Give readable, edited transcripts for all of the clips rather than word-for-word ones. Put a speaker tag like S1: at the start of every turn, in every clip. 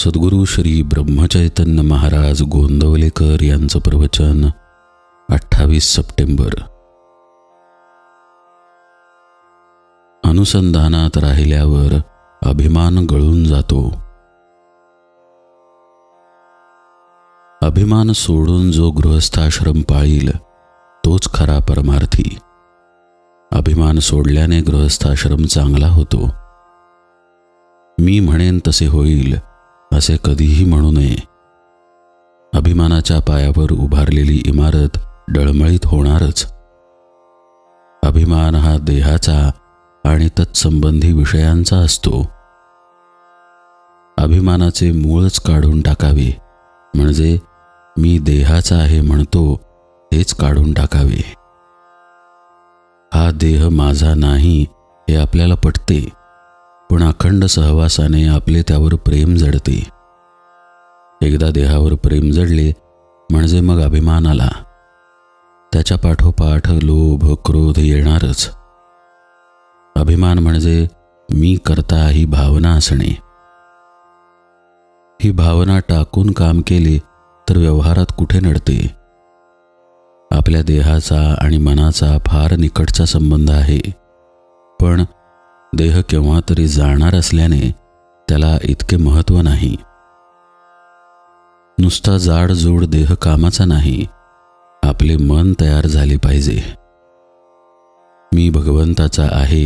S1: सद्गुरू श्री ब्रह्मचैतन्य महाराज गोंदवलेकर यांचं प्रवचन 28 सप्टेंबर. अनुसंधानात राहिल्यावर अभिमान गळून जातो. अभिमान सोडून जो गृहस्थाश्रम पाळील तोच खरा परमार्थी. अभिमान सोडल्याने गृहस्थाश्रम चांगला होतो. मी म्हणेन तसे होईल असे कधीही म्हणू नये. अभिमानाच्या पायावर उभारलेली इमारत डळमळीत होणारच. अभिमान हा देहाचा आणि तत्संबंधी विषयांचा असतो. अभिमानाचे मूळच काढून टाकावे, म्हणजे मी देहाचा आहे म्हणतो हेच काढून टाकावे. हा देह माझा नाही हे आपल्याला पटते, पण अखंड सहवासाने आपले त्यावर प्रेम जडते. एकदा देहावर प्रेम जडले म्हणजे मग अभिमान आला. त्याच्या पाठोपाठ लोभ क्रोध येणारच. अभिमान म्हणजे मी करता ही भावना असणे. ही भावना टाकून काम केले तर व्यवहारात कुठे नडते. आपल्या देहाचा आणि मनाचा फार निकटचा संबंध आहे, पण देह केव्हा तरी जाणार असल्याने त्याला इतके महत्त्व नाही. नुसता जाडजूड देह कामाचा नाही, आपले मन तयार झाले पाहिजे. मी भगवंताचा आहे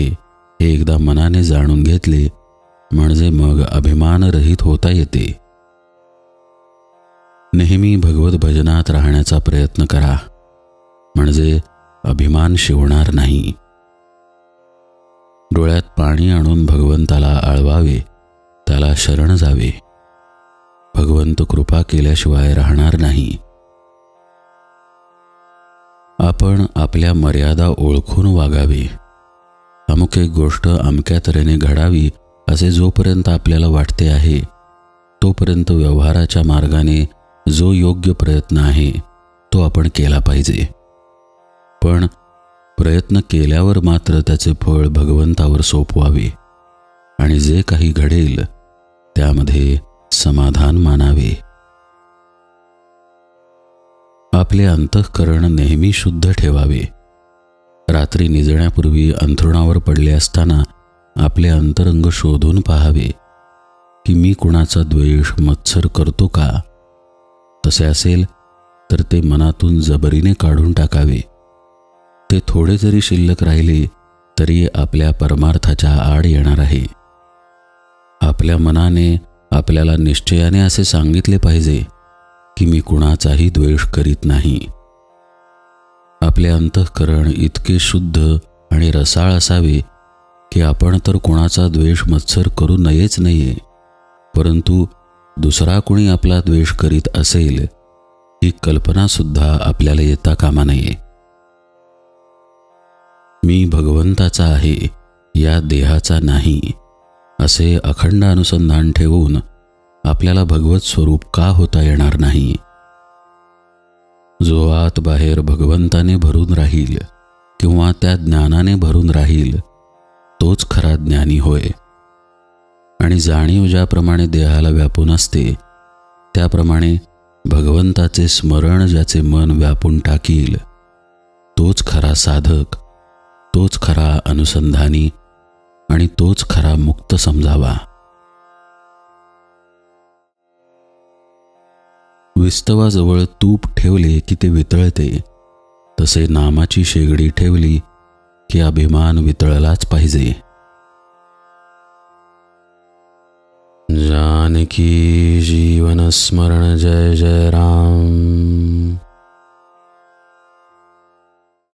S1: हे एकदा मनाने जाणून घेतले म्हणजे मग अभिमानरहित होता येते. नेहमी भगवत भजनात राहण्याचा प्रयत्न करा, म्हणजे अभिमान शिवणार नाही. डोळ्यात पाणी आणून भगवंताला आळवावे, त्याला शरण जावे. भगवंत कृपा केल्याशिवाय राहणार नाही. आपण आपल्या मर्यादा ओळखून वागावे. अमुक एक गोष्ट अमक्या तऱ्हेने घडावी असे जोपर्यंत आपल्याला वाटते आहे तोपर्यंत व्यवहाराच्या मार्गाने जो योग्य प्रयत्न आहे तो आपण केला पाहिजे. पण प्रयत्न केल्यावर मात्र त्याचे फळ भगवंतावर सोपवावे आणि जे काही घडेल त्यामध्ये समाधान मानावे. आपले अंतःकरण नेहमी शुद्ध ठेवावे. रात्री निजण्यापूर्वी अंथरुणावर पडले असताना आपले अंतरंग शोधून पाहावे की मी कुणाचा द्वेष मत्सर करतो का. तसे असेल तर ते मनातून जबरीने काढून टाकावे. ते थोडे जरी शिल्लक राहिले तरी आपल्या परमार्थाच्या आड येणार आहे. आपल्या मनाने आपल्याला निश्चयाने असे सांगितले पाहिजे की मी कुणाचाही द्वेष करीत नाही. आपले अंतःकरण इतके शुद्ध आणि रसाळ असावे की आपण तर कुणाचा द्वेष मत्सर करू नयेच नये, परंतु दुसरा कुणी आपला द्वेष करीत असेल ही कल्पनासुद्धा आपल्याला येता कामा नये. मी भगवंताचा आहे, या देहाचा नाही, असे अखंड अनुसंधान ठेवून आपल्याला भगवत स्वरूप का होता येणार नाही. जो आत बाहेर भगवंताने भरून राहील किंवा त्या ज्ञानाने भरून राहील तोच खरा ज्ञानी होय. आणि जाणीव ज्याप्रमाणे देहाला व्यापून असते त्याप्रमाणे भगवंताचे स्मरण ज्याचे मन व्यापून टाकील तोच खरा साधक, तोच खरा अनुसंधानी आणि तोच खरा मुक्त समजावा. विस्तवाजवळ तूप ठेवले की ते वितळते, तसे नामाची शेगडी ठेवली की अभिमान वितळलाच पाहिजे. जानकी जीवन स्मरण जय जय राम.